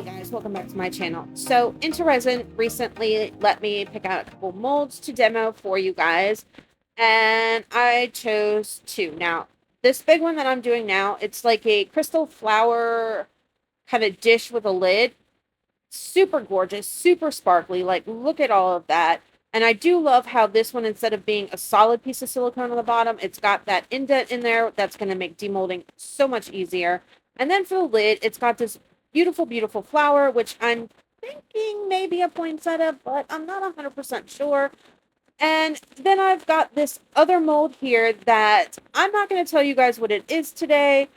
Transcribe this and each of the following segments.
Hey guys, welcome back to my channel. So Into Resin recently let me pick out a couple molds to demo for you guys, and I chose two. Now, this big one that I'm doing now, it's like a crystal flower kind of dish with a lid. Super gorgeous, super sparkly, like look at all of that. And I do love how this one, instead of being a solid piece of silicone on the bottom, it's got that indent in there that's going to make demolding so much easier. And then for the lid, it's got this beautiful, beautiful flower, which I'm thinking maybe a poinsettia, but I'm not 100% sure. And then I've got this other mold here that I'm not going to tell you guys what it is today,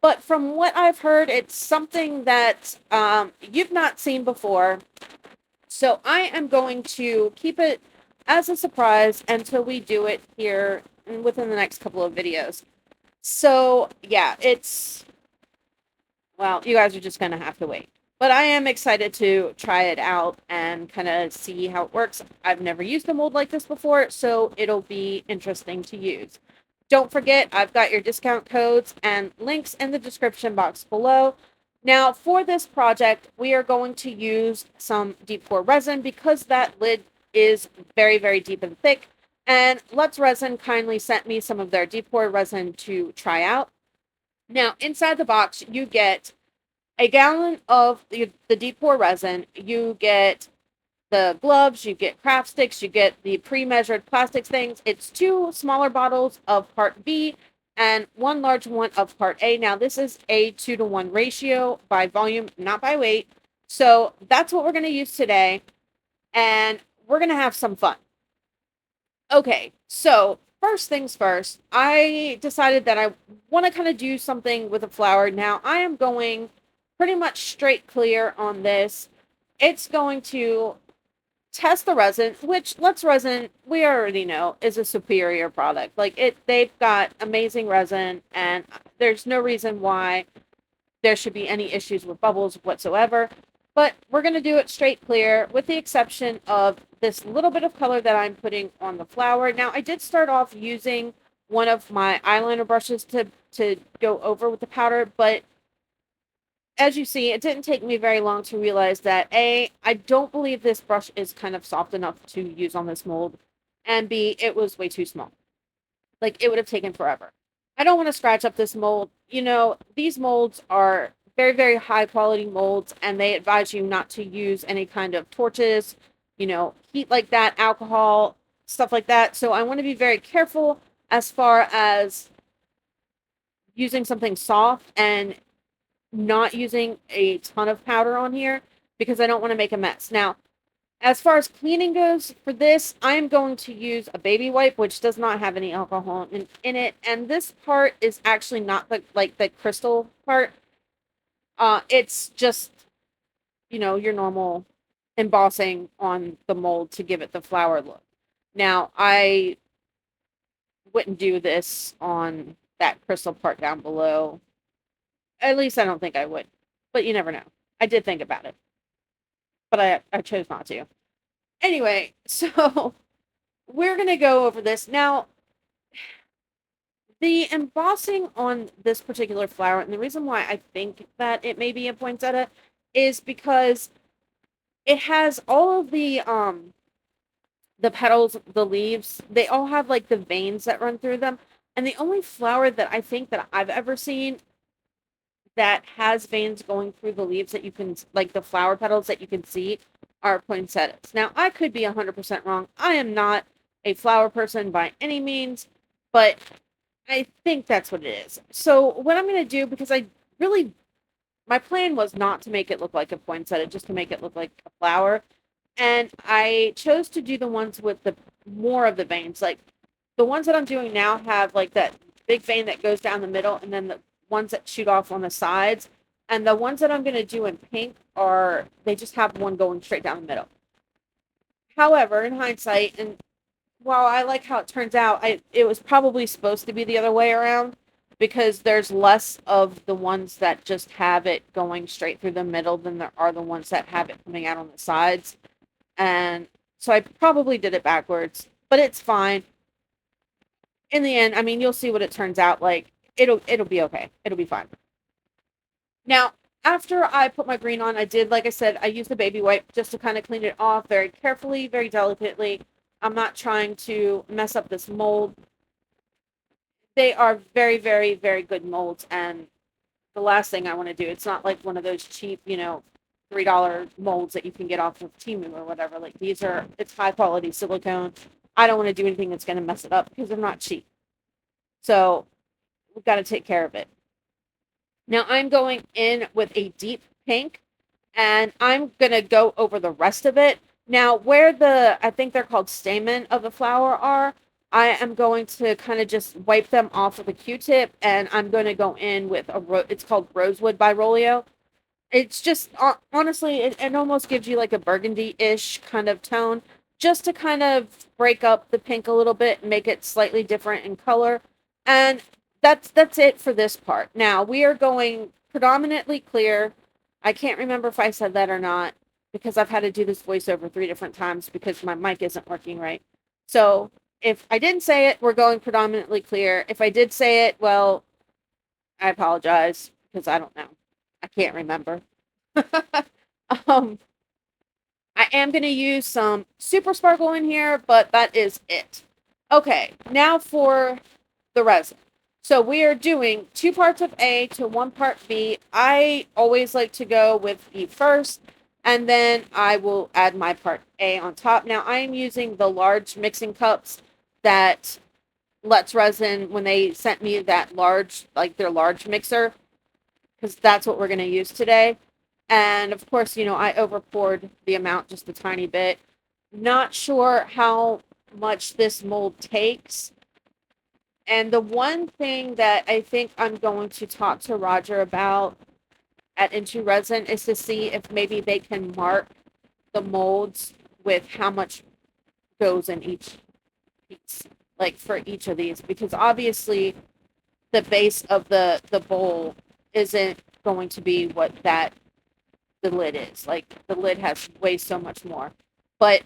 but from what I've heard, it's something that you've not seen before. So I am going to keep it as a surprise until we do it here within the next couple of videos. So yeah, well, you guys are just going to have to wait. But I am excited to try it out and kind of see how it works. I've never used a mold like this before, so it'll be interesting to use. Don't forget, I've got your discount codes and links in the description box below. Now, for this project, we are going to use some deep pore resin because that lid is very, very deep and thick. And Let's Resin kindly sent me some of their deep pore resin to try out. Now, inside the box, you get a gallon of the deep pore resin. You get the gloves, you get craft sticks, you get the pre-measured plastics things. It's 2 smaller bottles of part B and 1 large one of part A. Now, this is a 2-to-1 ratio by volume, not by weight. So that's what we're going to use today, and we're going to have some fun. Okay, so first things first, I decided that I want to kind of do something with a flower. Now, I am going pretty much straight clear on this. It's going to test the resin, which Let's Resin, we already know, is a superior product. Like they've got amazing resin, and there's no reason why there should be any issues with bubbles whatsoever. But we're going to do it straight clear, with the exception of this little bit of color that I'm putting on the flower. Now, I did start off using one of my eyeliner brushes to go over with the powder, but as you see, it didn't take me very long to realize that A, I don't believe this brush is kind of soft enough to use on this mold, and B, it was way too small. Like, it would have taken forever. I don't want to scratch up this mold. You know, these molds are very, very high quality molds, and they advise you not to use any kind of torches, heat like that, alcohol, stuff like that. So I want to be very careful as far as using something soft and not using a ton of powder on here because I don't want to make a mess. Now, as far as cleaning goes for this, I am going to use a baby wipe, which does not have any alcohol in it. And this part is actually not the crystal part. It's just, your normal embossing on the mold to give it the flower look. Now, I wouldn't do this on that crystal part down below. At least I don't think I would, but you never know. I did think about it, but I chose not to. Anyway, so we're going to go over this. Now, the embossing on this particular flower, and the reason why I think that it may be a poinsettia, is because it has all of the petals, the leaves, they all have like the veins that run through them. And the only flower that I think that I've ever seen that has veins going through the leaves that you can, like the flower petals that you can see, are poinsettias. Now, I could be 100% wrong. I am not a flower person by any means, but I think that's what it is. So what I'm going to do, because my plan was not to make it look like a poinsettia, just to make it look like a flower. And I chose to do the ones with the more of the veins. Like the ones that I'm doing now have like that big vein that goes down the middle, and then the ones that shoot off on the sides. And the ones that I'm going to do in pink they just have one going straight down the middle. However, in hindsight, and while I like how it turns out, it was probably supposed to be the other way around, because there's less of the ones that just have it going straight through the middle than there are the ones that have it coming out on the sides. And so I probably did it backwards, but it's fine. In the end, I mean, you'll see what it turns out like. It'll be okay. It'll be fine. Now, after I put my green on, I did, like I said, I used the baby wipe just to kind of clean it off very carefully, very delicately. I'm not trying to mess up this mold. They are very, very, very good molds, and the last thing I want to do, it's not like one of those cheap, $3 molds that you can get off of Temu or whatever. Like it's high quality silicone. I don't want to do anything that's going to mess it up because they're not cheap. So we've got to take care of it. Now I'm going in with a deep pink, and I'm going to go over the rest of it. Now, where I think they're called stamen of the flower are, I am going to kind of just wipe them off with a Q-tip, and I'm going to go in with it's called Rosewood by Rolio. It's just, honestly, it almost gives you like a burgundy-ish kind of tone, just to kind of break up the pink a little bit and make it slightly different in color. And that's it for this part. Now, we are going predominantly clear. I can't remember if I said that or not, because I've had to do this voiceover 3 different times because my mic isn't working right. So, if I didn't say it, we're going predominantly clear. If I did say it, well, I apologize, because I don't know. I can't remember. um, I am going to use some Super Sparkle in here, but that is it. Okay, now for the resin. So we are doing 2 parts of A to 1 part B. I always like to go with B first, and then I will add my part A on top. Now I am using the large mixing cups that Let's Resin, when they sent me that large, like their large mixer, because that's what we're going to use today. And of course, I over poured the amount just a tiny bit. Not sure how much this mold takes. And the one thing that I think I'm going to talk to Roger about at Into Resin is to see if maybe they can mark the molds with how much goes in each piece, like for each of these, because obviously the base of the bowl isn't going to be what the lid is. Like the lid has way so much more. But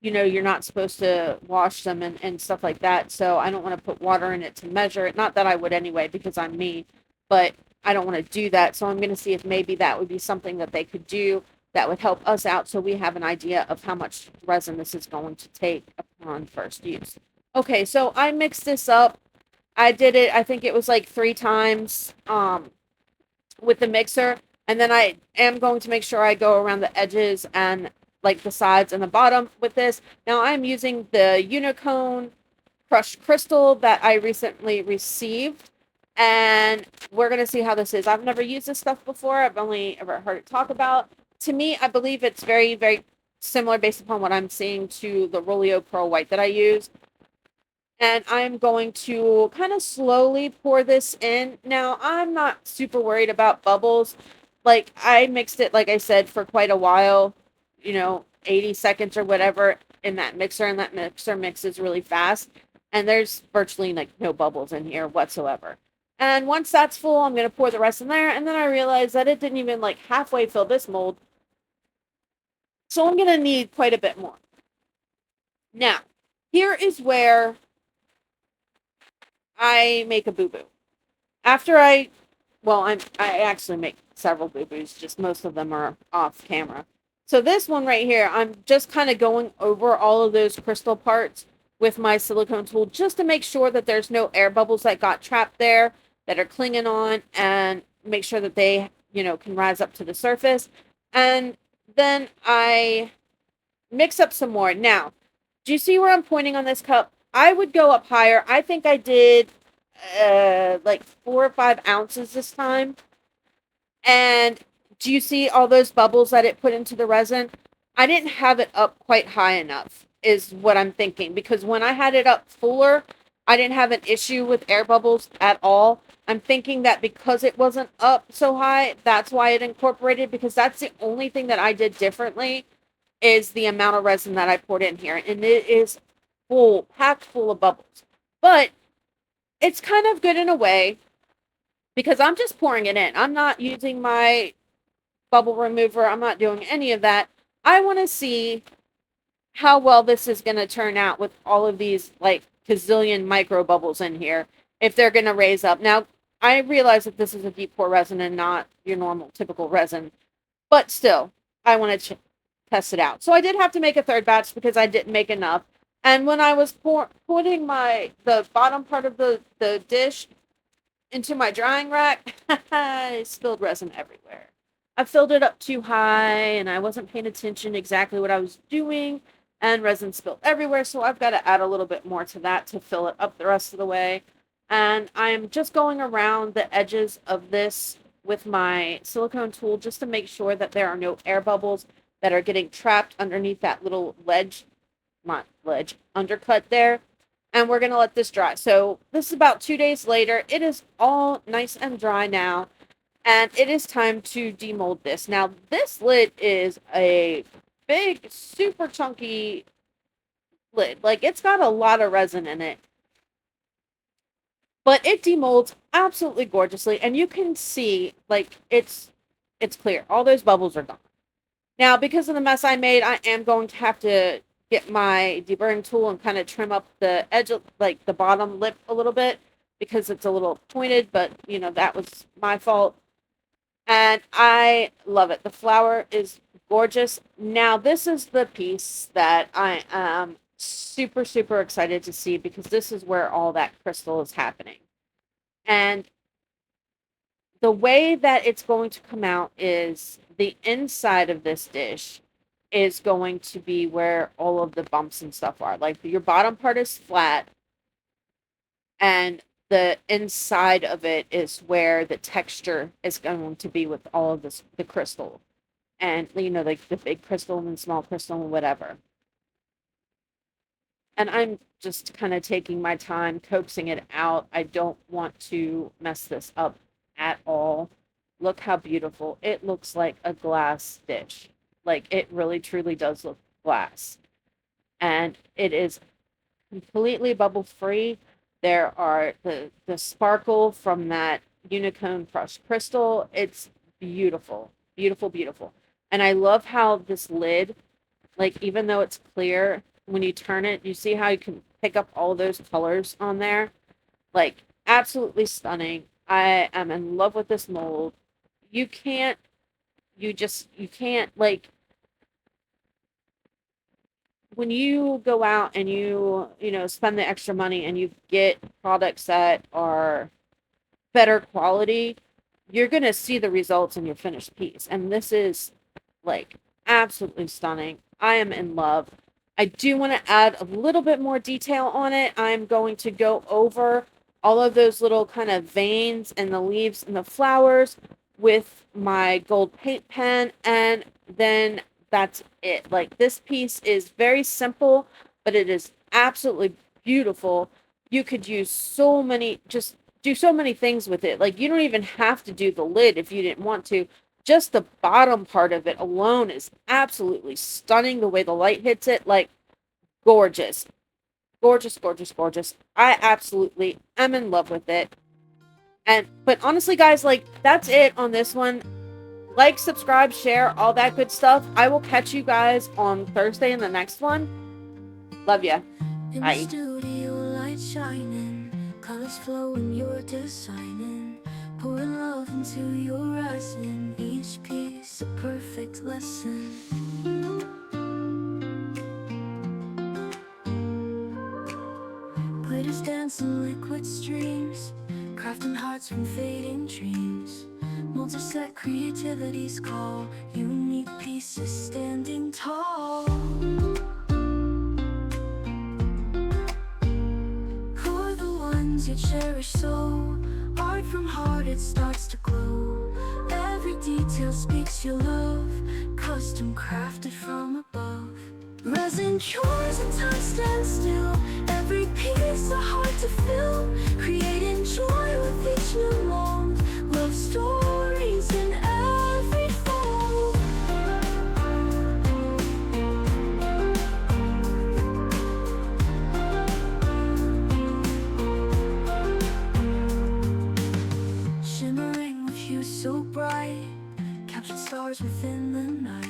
you're not supposed to wash them and stuff like that. So I don't want to put water in it to measure it. Not that I would anyway, because I'm me, but I don't want to do that. So I'm going to see if maybe that would be something that they could do that would help us out, so we have an idea of how much resin this is going to take upon first use. Okay, so I mixed this up. I did it, I think it was like 3 times with the mixer. And then I am going to make sure I go around the edges and like the sides and the bottom with this. Now I'm using the Unicone crushed crystal that I recently received. And we're going to see how this is. I've never used this stuff before. I've only ever heard it talked about. To me, I believe it's very, very similar based upon what I'm seeing to the Rolio Pearl White that I use. And I'm going to kind of slowly pour this in. Now, I'm not super worried about bubbles. Like, I mixed it, like I said, for quite a while, 80 seconds or whatever in that mixer, and that mixer mixes really fast. And there's virtually, like, no bubbles in here whatsoever. And once that's full, I'm going to pour the rest in there. And then I realized that it didn't even, like, halfway fill this mold. So I'm going to need quite a bit more. Now, here is where I make a boo-boo. After I actually make several boo-boos, just most of them are off camera. So this one right here, I'm just kind of going over all of those crystal parts with my silicone tool just to make sure that there's no air bubbles that got trapped there that are clinging on, and make sure that they, can rise up to the surface. And then I mix up some more. Now, do you see where I'm pointing on this cup? I would go up higher. I think I did like 4 or 5 ounces this time. And do you see all those bubbles that it put into the resin? I didn't have it up quite high enough, is what I'm thinking. Because when I had it up fuller, I didn't have an issue with air bubbles at all. I'm thinking that because it wasn't up so high, that's why it incorporated. Because that's the only thing that I did differently, is the amount of resin that I poured in here. And it is full, packed full of bubbles. But it's kind of good in a way, because I'm just pouring it in. I'm not using my bubble remover. I'm not doing any of that. I want to see how well this is going to turn out with all of these like gazillion micro bubbles in here, if they're going to raise up. Now, I realize that this is a deep pour resin and not your normal typical resin, but still, I want to test it out. So I did have to make a third batch because I didn't make enough. And when I was putting the bottom part of the dish into my drying rack, I spilled resin everywhere. I filled it up too high and I wasn't paying attention exactly what I was doing, and resin spilled everywhere, so I've got to add a little bit more to that to fill it up the rest of the way. And I'm just going around the edges of this with my silicone tool just to make sure that there are no air bubbles that are getting trapped underneath that little undercut there. And we're going to let this dry. So this is about 2 days later. It is all nice and dry now. And it is time to demold this. Now, this lid is a big, super chunky lid. Like, it's got a lot of resin in it. But it demolds absolutely gorgeously. And you can see, like, it's clear. All those bubbles are gone. Now, because of the mess I made, I am going to have to get my deburring tool and kind of trim up the edge of, like, the bottom lip a little bit because it's a little pointed, but, you know, that was my fault. And I love it. The flower is gorgeous. Now, this is the piece that I am super, super excited to see because this is where all that crystal is happening. And the way that it's going to come out is the inside of this dish is going to be where all of the bumps and stuff are. Like, your bottom part is flat, and the inside of it is where the texture is going to be with all of this, the crystal. And, you know, like the big crystal and small crystal and whatever. And I'm just kind of taking my time coaxing it out. I don't want to mess this up at all. Look how beautiful. It looks like a glass dish. Like, it really truly does look glass. And it is completely bubble free. There are the sparkle from that Unicone crushed crystal. It's beautiful, beautiful, beautiful. And I love how this lid, like, even though it's clear, when you turn it, you see how you can pick up all those colors on there. Like, absolutely stunning. I am in love with this mold. You can't, like, when you go out and you spend the extra money and you get products that are better quality, you're going to see the results in your finished piece. And this is, like, absolutely stunning. I am in love. I do want to add a little bit more detail on it. I'm going to go over all of those little kind of veins and the leaves and the flowers with my gold paint pen, and then that's it. Like, this piece is very simple, but it is absolutely beautiful. You could use just do so many things with it. Like, you don't even have to do the lid if you didn't want to. Just the bottom part of it alone is absolutely stunning. The way the light hits it, like, gorgeous. Gorgeous, gorgeous, gorgeous. I absolutely am in love with it. But honestly, guys, like, that's it on this one. Like, subscribe, share, all that good stuff. I will catch you guys on Thursday in the next one. Love ya. Bye. In the studio, light shining, colors flowing, you're designing, pouring love into your resin, each piece a perfect lesson. Glitters dance in liquid streams, crafting hearts from fading dreams. Molds are set, creativity's call, unique pieces standing tall. Who are the ones you cherish so? Art from heart, it starts to glow. Every detail speaks your love, custom crafted from above. Resin cures and time stands still, every piece a heart to fill, creating joy with each new mold. Love stories in every fold. Shimmering with hues so bright, captured stars within the night.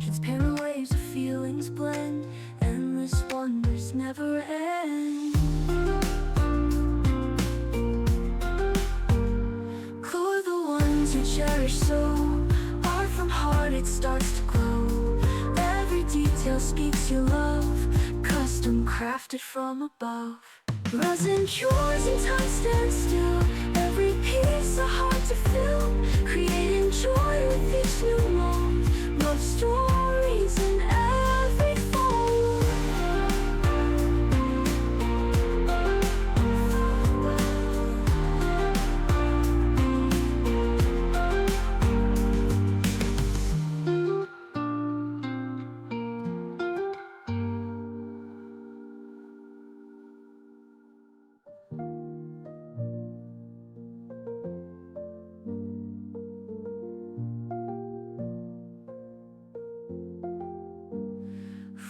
Transparent waves of feelings blend, endless wonders never end. speaks your love, custom crafted from above. Resin cures and time stands still, every piece a heart to fill, creating joy with each new mold, love stories in every fold.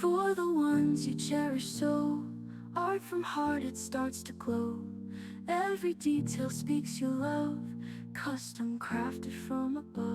For the ones you cherish so, art from heart it starts to glow. Every detail speaks your love, custom crafted from above.